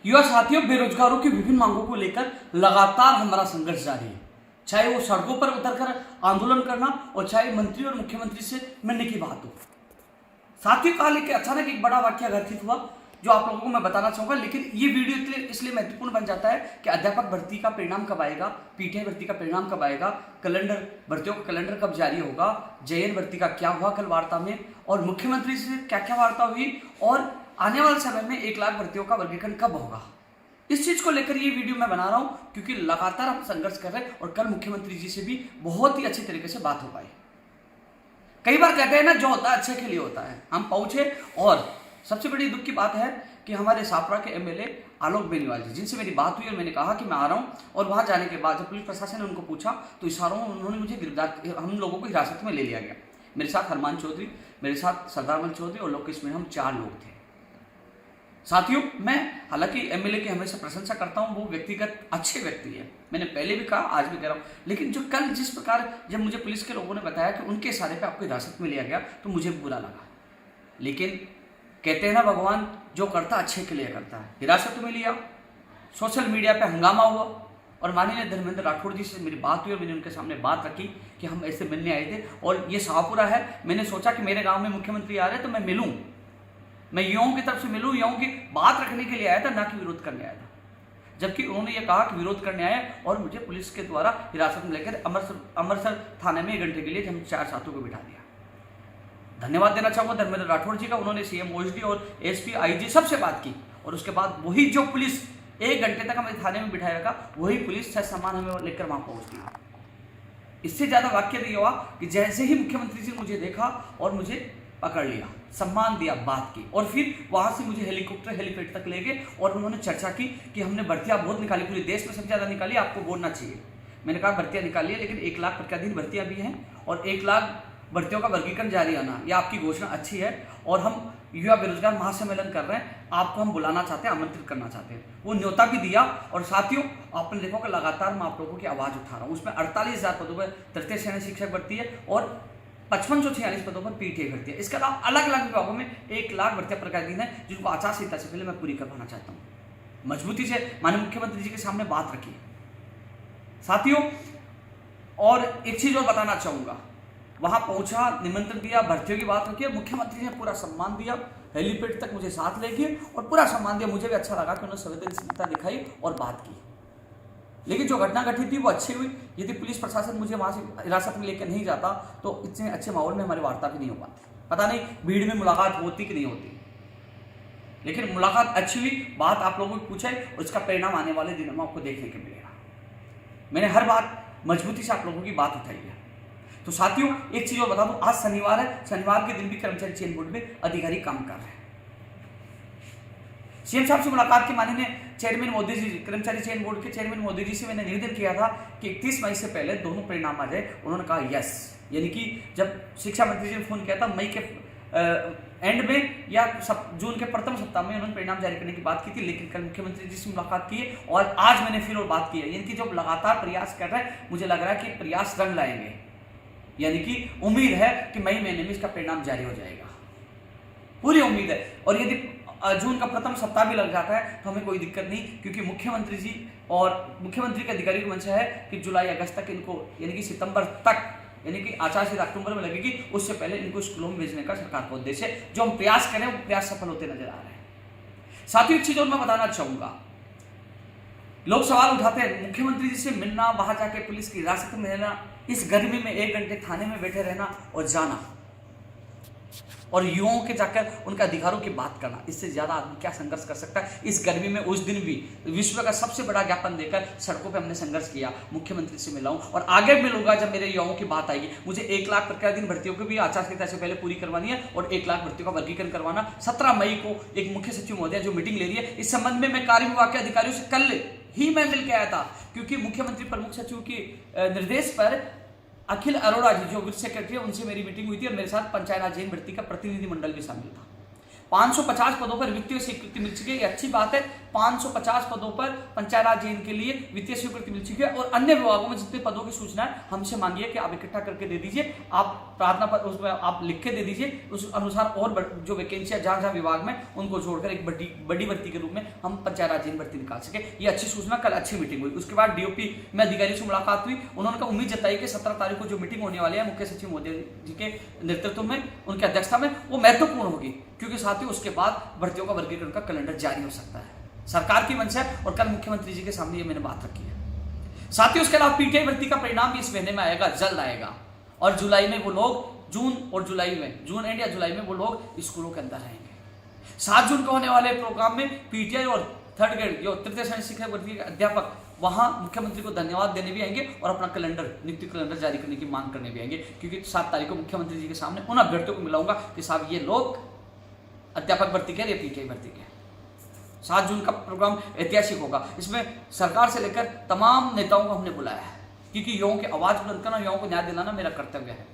युवा साथियों, बेरोजगारों की विभिन्न मांगों को लेकर लगातार हमारा संघर्ष जारी है। चाहे वो सड़कों पर उतरकर आंदोलन करना और चाहे मंत्री और मुख्यमंत्री से मिलने की बात हो। साथियों, कहा लेकिन अचानक एक बड़ा वाक्य घटित हुआ जो आप लोगों को मैं बताना चाहूंगा। लेकिन ये वीडियो इसलिए महत्वपूर्ण बन जाता है कि अध्यापक भर्ती का परिणाम कब आएगा, पीटीआई भर्ती का परिणाम कब आएगा, कैलेंडर भर्तियों का कैलेंडर कब जारी होगा, जेएन भर्ती का क्या हुआ कल वार्ता में, और मुख्यमंत्री से क्या क्या वार्ता हुई, और आने वाले समय में 1 लाख भर्तियों का वर्गीकरण कब होगा। इस चीज को लेकर ये वीडियो मैं बना रहा हूं क्योंकि लगातार हम संघर्ष कर रहे हैं और कल मुख्यमंत्री जी से भी बहुत ही अच्छी तरीके से बात हो पाई। कई बार कहते हैं ना, जो होता है अच्छे के लिए होता है। हम पहुंचे और सबसे बड़ी दुख की बात है कि हमारे सापरा के एमएलए आलोक बेनीवाल जी, जिनसे मेरी बात हुई और मैंने कहा कि मैं आ रहा हूं, और वहां जाने के बाद जब पुलिस प्रशासन ने उनको पूछा तो इशारों में उन्होंने मुझे गिरफ्तार, हम लोगों को हिरासत में ले लिया गया। मेरे साथ हरमान चौधरी, मेरे साथ सरदारमल चौधरी और लोकेश में हम 4 लोग थे। साथियों, मैं हालांकि एमएलए की हमेशा प्रशंसा करता हूं, वो व्यक्तिगत अच्छे व्यक्ति है, मैंने पहले भी कहा आज भी कह रहा हूं। लेकिन जो कल जिस प्रकार जब मुझे पुलिस के लोगों ने बताया कि उनके इशारे पे आपको हिरासत में लिया गया तो मुझे बुरा लगा। लेकिन कहते हैं ना, भगवान जो करता अच्छे के लिए करता है। हिरासत में लिया, सोशल मीडिया पे हंगामा हुआ, और माननीय धर्मेंद्र राठौड़ जी से मेरी बात हुई और मैंने उनके सामने बात रखी कि हम ऐसे मिलने आए थे और ये शाहपुरा है। मैंने सोचा कि मेरे गांव में मुख्यमंत्री आ रहे हैं तो मैं मिलूं, मैं युवाओं की तरफ से मिलूं, युवाओं की बात रखने के लिए आया था, ना कि विरोध करने आया था। जबकि उन्होंने ये कहा कि विरोध करने आए और मुझे पुलिस के द्वारा हिरासत में लेकर अमृतसर थाने में 1 घंटे के लिए हम 4 साथियों को बिठा दिया। धन्यवाद देना चाहूंगा धर्मेंद्र राठौड़ जी का। उन्होंने सीएम ओएसडी और एसपी आईजी सबसे बात की और उसके बाद वही जो पुलिस 1 घंटे तक हमें थाने में बिठाया रखा, वही पुलिस सह सम्मान हमें लेकर वहां पहुंच गई। इससे ज्यादा वाक्य नहीं हुआ कि जैसे ही मुख्यमंत्री जी मुझे देखा और मुझे पकड़ लिया, सम्मान दिया, बात की, और फिर वहां से मुझे हेलीपैड तक ले गए और उन्होंने चर्चा की कि हमने भर्तियां बहुत निकाली, पूरे देश में सबसे ज्यादा निकाली, आपको बोलना चाहिए। मैंने कहा भर्तियां निकाली है, लेकिन 1 लाख प्रतिदिन भर्तियां भी हैं और 1 लाख भर्तियों का वर्गीकरण जारी आना, यह आपकी घोषणा अच्छी है और हम युवा बेरोजगार महासम्मेलन कर रहे हैं, आपको हम बुलाना चाहते हैं, आमंत्रित करना चाहते हैं। वो न्योता भी दिया। और साथियों, आपने देखो कि लगातार मैं आप लोगों की आवाज उठा रहा हूं। उसमें 48,000 पदों पर तृतीय श्रेणी शिक्षक भर्ती है और 5546 पदों पर पीटीआई भर्ती है। इसके अलावा अलग अलग विभागों में 1 लाख भर्तियां प्रतिदिन है, जिनको आचार संहिता से पहले मैं पूरी करवाना चाहता हूं। मजबूती से माननीय मुख्यमंत्री जी के सामने बात रखी साथियों। और एक चीज और बताना चाहूंगा, वहां पहुंचा, निमंत्रण दिया, भर्तियों की बात रखी, मुख्यमंत्री ने पूरा सम्मान दिया, हेलीपैड तक मुझे साथ ले गए और पूरा सम्मान दिया। मुझे भी अच्छा लगा कि उन्होंने संवेदनशीलता दिखाई और बात की। लेकिन जो घटना घटित थी वो अच्छी हुई। यदि पुलिस प्रशासन मुझे वहां से हिरासत में लेकर नहीं जाता तो इतने अच्छे माहौल में हमारी वार्ता भी नहीं हो पाती। पता नहीं भीड़ में मुलाकात होती कि नहीं होती, लेकिन मुलाकात अच्छी हुई, बात आप लोगों को पूछे, उसका परिणाम आने वाले दिनों में आपको देखने को मिलेगा। मैंने हर बात मजबूती से आप लोगों की बात उठाई है। तो साथियों, एक चीज और बता दूं, आज शनिवार है, शनिवार के दिन भी कर्मचारी चयन बोर्ड में अधिकारी काम कर रहे हैं। सीएम साहब से मुलाकात के माननीय चेयरमैन मोदी जी, कर्मचारी चयन बोर्ड के चेयरमैन मोदी जी से मैंने निवेदन किया था कि 31 मई से पहले दोनों परिणाम आ जाए। उन्होंने कहा यस, यानी कि जब शिक्षा मंत्री जी ने फोन किया था मई के एंड में या जून के प्रथम सप्ताह में उन्होंने परिणाम जारी करने की बात की थी। लेकिन कल मुख्यमंत्री जी से मुलाकात की और आज मैंने फिर और बात की है। यानी कि जो लगातार प्रयास कर रहे हैं, मुझे लग रहा है कि प्रयास रंग लाएंगे, यानी कि उम्मीद है कि मई महीने में इसका परिणाम जारी हो जाएगा, पूरी उम्मीद है। और यदि जून का प्रथम सप्ताह भी लग जाता है तो हमें कोई दिक्कत नहीं, क्योंकि मुख्यमंत्री जी और मुख्यमंत्री के अधिकारी की मंशा है कि जुलाई अगस्त तक इनको, यानी कि सितंबर तक, यानी कि आचार संहिता अक्टूबर में लगेगी, उससे पहले इनको स्कूलों में भेजने का सरकार का उद्देश्य है। जो हम प्रयास करें वो प्रयास सफल होते नजर आ रहे हैं। साथियों, एक चीज और मैं बताना चाहूंगा, लोग सवाल उठाते हैं मुख्यमंत्री जी से मिलना, वहां जाके पुलिस की हिरासत में रहना, इस गर्मी में 1 घंटे थाने में बैठे रहना और जाना और युवाओं के जाकर उनके अधिकारों की बात करना, इससे ज्यादा आदमी क्या संघर्ष कर सकता है। इस गर्मी में उस दिन भी विश्व का सबसे बड़ा ज्ञापन देकर सड़कों पे हमने संघर्ष किया, मुख्यमंत्री से मिला हूं और आगे मिलूंगा जब मेरे युवाओं की बात आएगी। मुझे 1 लाख प्रतिदिन भर्तियों को भी आचार संहिता से पहले पूरी करवानी है और 1 लाख भर्तियों का वर्गीकरण करवाना। 17 मई को एक मुख्य सचिव महोदय जो मीटिंग ले रही है, इस संबंध में मैं कार्य विभाग के अधिकारियों से कल ही मैं मिल के आया था, क्योंकि मुख्यमंत्री प्रमुख सचिव के निर्देश पर अखिल अरोड़ा जी जो वित्त सेक्रेटरी है, उनसे मेरी मीटिंग हुई थी और मेरे साथ पंचायत राज जैन भर्ती का प्रतिनिधि मंडल भी शामिल था। 550 पदों पर वित्तीय स्वीकृति मिल चुकी है, अच्छी बात है। 550 पदों पर पंचायत राज के लिए वित्तीय स्वीकृति मिल चुकी है और अन्य विभागों में जितने पदों की सूचना है हमसे मांगिए कि आप इकट्ठा करके दे दीजिए, आप प्रार्थना पर उसमें आप लिख के दे दीजिए, उस अनुसार और जो वैकेंसियां जहां जहां विभाग में उनको जोड़कर एक बड़ी भर्ती के रूप में हम पंचायत राज भर्ती निकाल सके। ये अच्छी सूचना, कल अच्छी मीटिंग हुई। उसके बाद डीओपी में अधिकारियों से मुलाकात हुई, उन्होंने कहा उम्मीद जताई कि 17 तारीख को जो मीटिंग होने वाली है मुख्य सचिव मोदी जी के नेतृत्व में, उनकी अध्यक्षता में, वो महत्वपूर्ण होगी क्योंकि साथियों उसके बाद भर्तियों का वर्गीकरण का कैलेंडर जारी हो सकता है। सरकार की मंशा है और कल मुख्यमंत्री जी के सामने ये मैंने बात रखी है। साथियों उसके अलावा पीटीआई भर्ती का परिणाम इस महीने में आएगा, जल्द आएगा और जुलाई में वो लोग जून एंड या जुलाई में वो लोग स्कूलों के अंदर रहेंगे। 7 जून को होने वाले प्रोग्राम में पीटीआई और थर्ड ग्रेड जो तृतीय श्रेणी शिक्षक भर्ती के अध्यापक वहां मुख्यमंत्री को धन्यवाद देने भी आएंगे और अपना नियुक्ति कैलेंडर जारी करने की मांग करने भी आएंगे क्योंकि 7 तारीख को मुख्यमंत्री जी के सामने उन अभ्यर्थियों को मिलाऊंगा कि साहब ये लोग अध्यापक भर्ती के या पीटीआई भर्ती के। 7 जून का प्रोग्राम ऐतिहासिक होगा, इसमें सरकार से लेकर तमाम नेताओं को हमने बुलाया है क्योंकि युवाओं की आवाज बुलंद करना, युवाओं को न्याय दिलाना मेरा कर्तव्य है।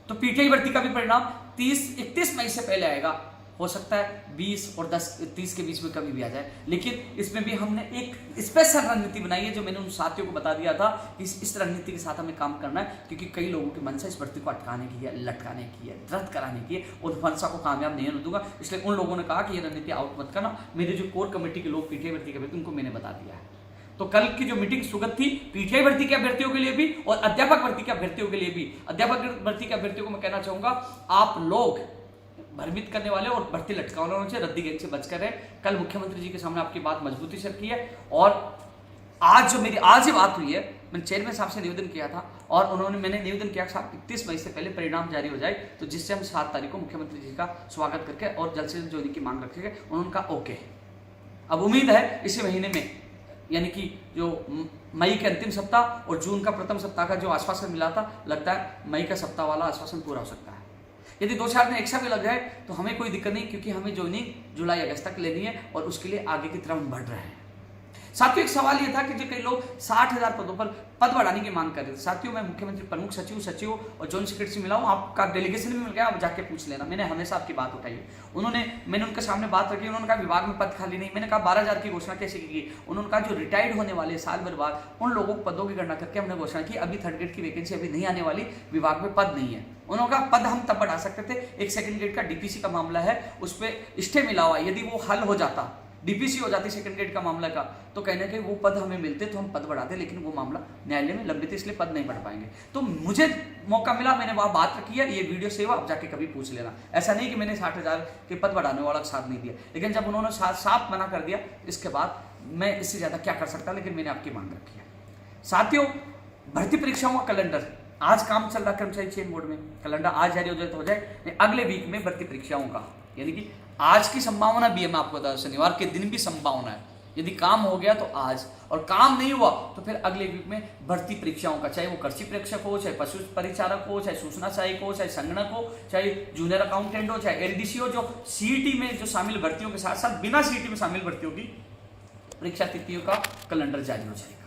तो पीटीआई भर्ती का भी परिणाम 31 मई से पहले आएगा, हो सकता है 20 और 30 के बीच में कभी भी आ जाए, लेकिन इसमें भी हमने एक स्पेशल रणनीति बनाई है जो मैंने उन साथियों को बता दिया था कि इस रणनीति के साथ हमें काम करना है क्योंकि कई लोगों की मंशा इस भर्ती को अटकाने की है, लटकाने की है, रद्द कराने की है और मंशा को कामयाब नहीं होने दूंगा। इसलिए उन लोगों ने कहा कि ये रणनीति आउट मत करना। मेरे जो कोर कमेटी के लोग पीटीआई भर्ती के उनको मैंने बता दिया है। तो कल की जो मीटिंग सुगत थी पीटीआई भर्ती के अभ्यर्थियों के लिए भी और अध्यापक भर्ती के अभ्यर्थियों के लिए भी। अध्यापक भर्ती के अभ्यर्थियों को मैं कहना चाहूंगा, आप लोग भ्रमित करने वाले और भर्ती लटकाने वालों से, रद्दी गेंद से बचकर रहे। कल मुख्यमंत्री जी के सामने आपकी बात मजबूती से रखी है और आज ही बात हुई है, मैंने चेयरमैन साहब से निवेदन किया था और मैंने निवेदन किया साहब 31 मई से पहले परिणाम जारी हो जाए तो जिससे हम 7 तारीख को मुख्यमंत्री जी का स्वागत करके और जल्द से जल्द जोड़ने की मांग रखेंगे। उन्होंने कहा ओके। अब उम्मीद है इसी महीने में यानी कि जो मई के अंतिम सप्ताह और जून का प्रथम सप्ताह का जो आश्वासन मिला था, लगता है मई का सप्ताह वाला आश्वासन पूरा हो सकता है। यदि 2-4 दिन एक्स्ट्रा भी लग जाए तो हमें कोई दिक्कत नहीं क्योंकि हमें ज्वाइनिंग जुलाई अगस्त तक लेनी है और उसके लिए आगे की तरफ हम बढ़ रहे हैं। साथियों एक सवाल ये था कि जो कई लोग 60,000 पदों पर पद बढ़ाने की मांग कर रहे थे। साथियों मैं मुख्यमंत्री प्रमुख सचिव और जॉइंट सेक्रेटरी से मिला हूं, आपका डेलीगेशन भी मिल गया, आप जाके पूछ लेना। मैंने हमेशा आपकी बात उठाई है। मैंने उनके सामने बात रखी, उन्होंने कहा विभाग में पद खाली नहीं। मैंने कहा 12,000 की घोषणा कैसे की गई? उन्होंने कहा जो रिटायर्ड होने वाले साल भर बाद उन लोगों को पदों की गणना करके हमने घोषणा की, अभी 3rd ग्रेड की वैकेंसी अभी नहीं आने वाली, विभाग में पद नहीं है। उन्होंने कहा पद हम तब बढ़ा सकते थे, एक 2nd ग्रेड का डीपीसी का मामला है, उस पर स्टे मिला हुआ, यदि वो हल हो जाता, डीपीसी हो जाती 2nd ग्रेड का मामला का, तो कहने के वो पद हमें मिलते तो हम पद बढ़ाते, लेकिन वो मामला न्यायालय में लंबित है इसलिए पद नहीं बढ़ पाएंगे। तो मुझे मौका मिला, मैंने वहां बात रखी है, ये वीडियो सेव आप जाके कभी पूछ लेना। ऐसा नहीं कि मैंने 60,000 के पद बढ़ाने वाला साथ नहीं दिया, लेकिन जब उन्होंने साफ मना कर दिया, इसके बाद मैं इससे ज्यादा क्या कर सकता, लेकिन मैंने आपकी मांग रखी है। साथियों भर्ती परीक्षाओं का कैलेंडर आज काम चल रहा कर्मचारी चयन बोर्ड में, कैलेंडर आज जारी हो जाए तो हो जाए, अगले वीक में भर्ती परीक्षाओं का, यानी कि आज की संभावना भी है, मैं आपको बता दूं शनिवार के दिन भी संभावना है, यदि काम हो गया तो आज, और काम नहीं हुआ तो फिर अगले वीक में भर्ती परीक्षाओं का, चाहे वो कृषि परीक्षक हो, चाहे पशु परिचारक हो, चाहे सूचना सहायक हो, चाहे संगणक हो, चाहे जूनियर अकाउंटेंट हो, चाहे एलडीसी हो, जो सीईटी में जो शामिल भर्तियों के साथ साथ बिना सीईटी में शामिल भर्तियों की परीक्षा तिथियों का कैलेंडर जारी हो जाएगा।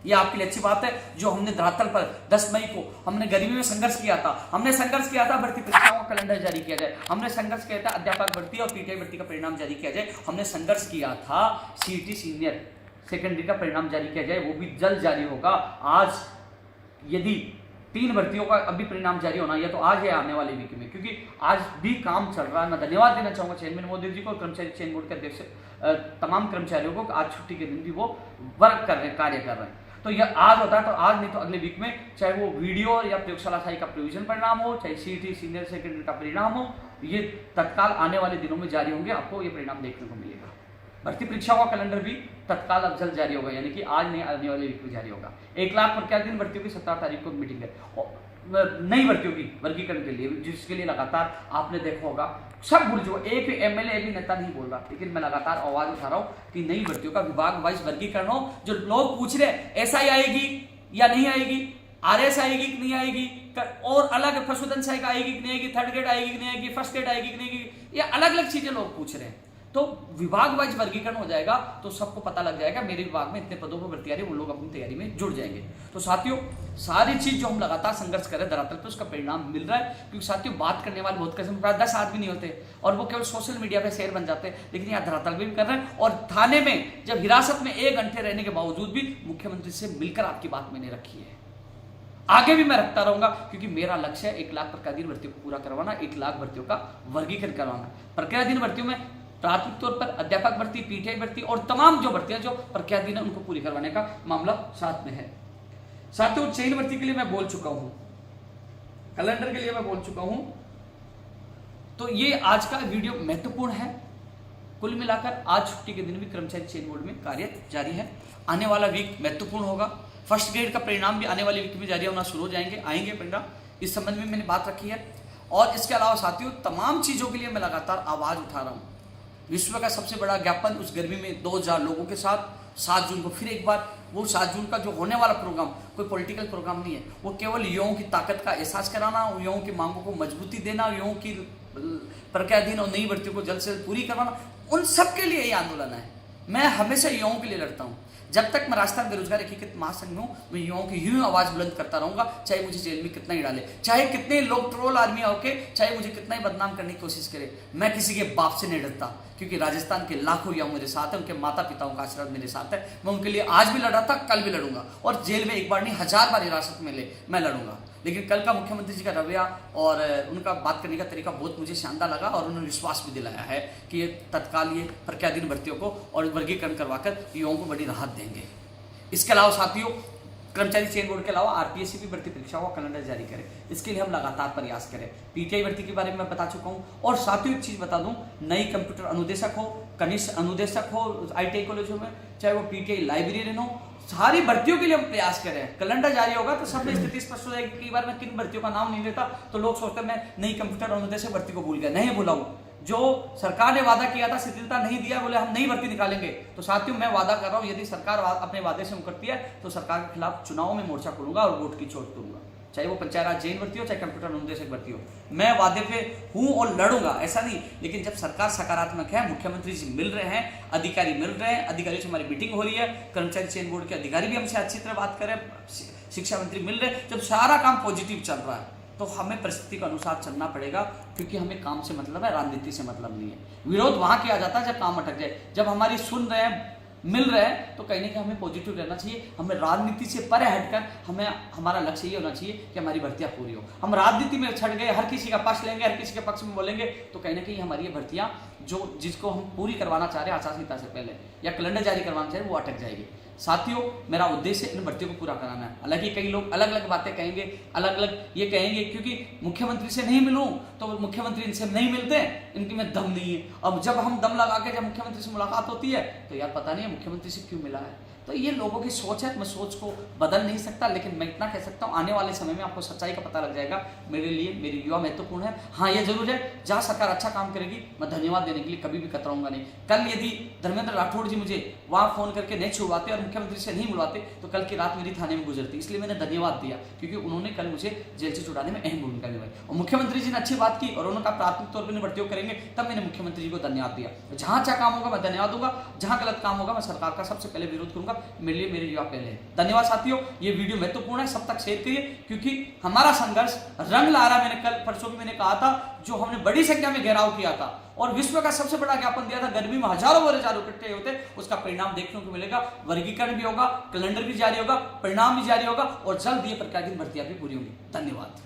ये आपके लिए अच्छी बात है। जो हमने धरातल पर 10 मई को हमने गर्मी में संघर्ष किया था, भर्ती परीक्षाओं का कैलेंडर जारी किया जाए, हमने संघर्ष किया था अध्यापक भर्ती और पीटीआई भर्ती का परिणाम जारी किया जाए, हमने संघर्ष किया था सीईटी सीनियर 2nd ग्रेड का परिणाम जारी किया जाए, वो भी जल्द जारी होगा। आज यदि 3 भर्तियों का अभी परिणाम जारी होना है तो आज है आने वाले वीक में, क्योंकि आज भी काम चल रहा है। मैं धन्यवाद देना चाहूंगा चेयरमैन मोदी जी को और कर्मचारी चयन बोर्ड के अध्यक्ष तमाम कर्मचारियों को, आज छुट्टी के दिन भी वो वर्क कर रहे हैं, कार्य कर रहे हैं। तो यह आज होता है तो आज, नहीं तो अगले वीक में, चाहे वो वीडियो या प्रयोगशाला सहायक का प्रोविजन परिणाम हो, चाहे सीईटी सीनियर 2nd ग्रेड का परिणाम हो, ये तत्काल आने वाले दिनों में जारी होंगे, आपको ये परिणाम देखने को मिलेगा। भर्ती परीक्षाओं का कैलेंडर भी तत्काल अब जल्द जारी होगा, यानी कि आज नहीं आने वाले वीक में जारी होगा। 1 लाख पर क्या दिन भर्तियों की 17 तारीख को मीटिंग है नई भर्तियों की वर्गीकरण के लिए, जिसके लिए लगातार आपने देखा होगा सब भूल जो एक भी एमएलए भी नेता नहीं बोल रहा, लेकिन मैं लगातार आवाज उठा रहा हूं कि नई भर्तियों का विभाग वाइज वर्गीकरण हो। जो लोग पूछ रहे एसआई आएगी या नहीं आएगी, आरएस आएगी कि नहीं आएगी, और अलग पशुधन सहायक आएगी कि नहीं आएगी, 3rd ग्रेड आएगी कि नहीं आएगी, 1st ग्रेड आएगी कि नहीं आएगी, ये अलग अलग चीजें लोग पूछ रहे हैं। तो विभाग वाइज वर्गीकरण हो जाएगा, तो सबको पता लग जाएगा मेरे विभाग में इतने पदों पर भर्ती आ रही है, वो लोग अपनी तैयारी में जुड़ जाएंगे। तो साथियों, सारी चीज जो हम लगातार संघर्ष कर रहे हैं धरातल पे, उसका परिणाम मिल रहा है। क्योंकि साथियों, बात करने वाले बहुत कम, 10 आदमी नहीं होते और वो केवल सोशल मीडिया पे शेयर बन जाते हैं, लेकिन यहाँ धरातल पे भी कर रहे हैं। और थाने में जब हिरासत में 1 घंटे रहने के बावजूद भी मुख्यमंत्री से मिलकर आपकी बात मैंने रखी है, आगे भी मैं रखता रहूंगा, क्योंकि मेरा लक्ष्य है 1 लाख प्रक्रियाधीन भर्तियों को पूरा करवाना, 1 लाख भर्तियों का वर्गीकरण करवाना। प्रक्रियाधीन भर्तियों में प्राथमिक तौर पर अध्यापक भर्ती, पीटीआई भर्ती और तमाम जो भर्तियां जो प्रक्रियाधीन है उनको पूरी करवाने का मामला साथ में है। साथियों, चयन भर्ती के लिए मैं बोल चुका हूं, कैलेंडर के लिए मैं बोल चुका हूं, तो ये आज का वीडियो महत्वपूर्ण है। कुल मिलाकर आज छुट्टी के दिन भी कर्मचारी चयन बोर्ड में कार्य जारी है। आने वाला वीक महत्वपूर्ण होगा। फर्स्ट ग्रेड का परिणाम भी आने वाले वीक में जारी होना शुरू हो आएंगे परिणाम, इस संबंध में मैंने बात रखी है। और इसके अलावा साथियों, तमाम चीजों के लिए मैं लगातार आवाज उठा रहा हूं। विश्व का सबसे बड़ा ज्ञापन उस गर्मी में 2000 लोगों के साथ 7 जून को फिर एक बार, वो 7 जून का जो होने वाला प्रोग्राम कोई पॉलिटिकल प्रोग्राम नहीं है, वो केवल युवाओं की ताकत का एहसास कराना, युवाओं की मांगों को मजबूती देना, युवाओं की प्रक्रियाधीन और नई भर्तियों को जल्द से जल्द पूरी करवाना, उन सब के लिए ये आंदोलन है। मैं हमेशा युवाओं के लिए लड़ता हूँ। जब तक मैं राजस्थान बेरोजगार एकीकृत महासंघ में हूँ, मैं युवाओं की यूं आवाज बुलंद करता रहूंगा, चाहे मुझे जेल में कितना ही डाले, चाहे कितने लोग ट्रोल आर्मी होके, चाहे मुझे कितना ही बदनाम करने की कोशिश करे। मैं किसी के बाप से नहीं डरता, क्योंकि राजस्थान के लाखों युवा मेरे साथ है, उनके माता पिताओं का आशीर्वाद मेरे साथ है। मैं उनके लिए आज भी लड़ा था, कल भी लड़ूंगा, और जेल में एक बार नहीं 1000 बार हिरासत में ले मैं लड़ूंगा। लेकिन कल का मुख्यमंत्री जी का रवैया और उनका बात करने का तरीका बहुत मुझे शानदार लगा, और उन्होंने विश्वास भी दिलाया है कि ये तत्काल ये प्रक्रियाधीन भर्तियों को और वर्गीकरण करवाकर युवाओं को बड़ी राहत देंगे। इसके अलावा साथियों, कर्मचारी चयन बोर्ड के अलावा आरपीएससी भी भर्ती परीक्षाओं का कैलेंडर जारी करें, इसके लिए हम लगातार प्रयास करें। पीटीआई भर्ती के बारे में मैं बता चुका हूं। और साथियों, एक चीज बता दूं, नई कंप्यूटर अनुदेशक हो, कनिष्ठ अनुदेशक हो आईटीआई कॉलेजों में, चाहे वो पीटीआई लाइब्रेरियन हो, सारी भर्तियों के लिए हम प्रयास कर रहे हैं। कैलेंडर जारी होगा तो सब में स्थिति स्पष्ट हो जाएगी। कई बार मैं किन भर्तियों का नाम नहीं लेता तो लोग सोचते हैं मैं नई कंप्यूटर अनुदेशक भर्ती को भूल गया। नहीं भूला हूं, जो सरकार ने वादा किया था, शिथिलता नहीं दिया, बोले हम नई भर्ती निकालेंगे। तो साथियों, मैं वादा कर रहा हूं, यदि सरकार अपने वादे से मुकरती है तो सरकार के खिलाफ चुनाव में मोर्चा खोलूंगा और वोट की चोट दूंगा, चाहे वो पंचायत राज जैन भर्ती हो, चाहे कंप्यूटर अनुदेशक भर्ती हो। मैं वादे पे हूं और लड़ूंगा, ऐसा नहीं। लेकिन जब सरकार सकारात्मक है, मुख्यमंत्री जी मिल रहे हैं, अधिकारी मिल रहे हैं, अधिकारियों से हमारी मीटिंग हो रही है, कर्मचारी चयन बोर्ड के अधिकारी भी हमसे अच्छी तरह बात कर रहे हैं, शिक्षा मंत्री मिल रहे हैं, जब सारा काम पॉजिटिव चल रहा है तो हमें परिस्थिति के अनुसार चलना पड़ेगा, क्योंकि हमें काम से मतलब है, राजनीति से मतलब नहीं है। विरोध वहां किया जाता है जब काम अटक जाए। जब हमारी सुन रहे हैं, मिल रहे हैं, तो कहीं ना कहीं हमें पॉजिटिव रहना चाहिए। हमें राजनीति से परे हटकर हमें हमारा लक्ष्य ये होना चाहिए कि हमारी भर्तियां पूरी हो। हम राजनीति में छड़ गए, हर किसी का पक्ष लेंगे, हर किसी के पक्ष में बोलेंगे, तो कहीं ना कहीं हमारी ये भर्तियां जो जिसको हम पूरी करवाना चाह रहे हैं आचार संहिता से पहले या कैलेंडर जारी करवाना चाह रहे हैं, वो अटक जाएगी। साथियों, मेरा उद्देश्य इन भर्तियों को पूरा कराना है। हालांकि कई लोग अलग अलग बातें कहेंगे, अलग अलग ये कहेंगे क्योंकि मुख्यमंत्री से नहीं मिलूं तो मुख्यमंत्री इनसे नहीं मिलते, इनकी में दम नहीं है। अब जब हम दम लगा के जब मुख्यमंत्री से मुलाकात होती है तो यार पता नहीं है मुख्यमंत्री से क्यों मिला है। तो ये लोगों की सोच है, मैं सोच को बदल नहीं सकता, लेकिन मैं इतना कह सकता हूँ आने वाले समय में आपको सच्चाई का पता लग जाएगा। मेरे लिए मेरी युवा महत्वपूर्ण है। हाँ, ये जरूर है, जहाँ सरकार अच्छा काम करेगी मैं धन्यवाद देने के लिए कभी भी कतराऊंगा नहीं। कल यदि धर्मेंद्र राठौड़ जी मुझे वहाँ फोन करके नहीं छुड़वाते और मुख्यमंत्री से नहीं मिलवाते तो कल की रात मेरी थाने में गुजरती। इसलिए मैंने धन्यवाद दिया, क्योंकि उन्होंने कल मुझे जेल से छुड़ाने में अहम भूमिका निभाई। और मुख्यमंत्री जी ने अच्छी बात की और उन्होंने कहा प्राथमिक तौर पर भर्तियों करेंगे, तब मैंने मुख्यमंत्री जी को धन्यवाद दिया। जहाँ अच्छा काम होगा मैं धन्यवाद दूंगा, जहाँ गलत काम होगा मैं सरकार का सबसे पहले विरोध करूंगा। मेरे लिए मेरे पहले है। धन्यवाद साथियों, ये वीडियो महत्वपूर्ण है, सब तक शेयर करिए, क्योंकि हमारा संघर्ष रंग ला रहा है। मैंने कल परसों भी मैंने कहा था, जो हमने बड़ी संख्या में घेराव किया था और विश्व का सबसे बड़ा ज्ञापन दिया था, गर्मी में हजारों व हजारों इकट्ठे होते, उसका परिणाम देखने को मिलेगा। वर्गीकरण भी होगा, कैलेंडर भी जारी होगा, परिणाम भी जारी होगा और जल्द ये प्रक्रिया की भर्तियां भी पूरी होंगी। धन्यवाद।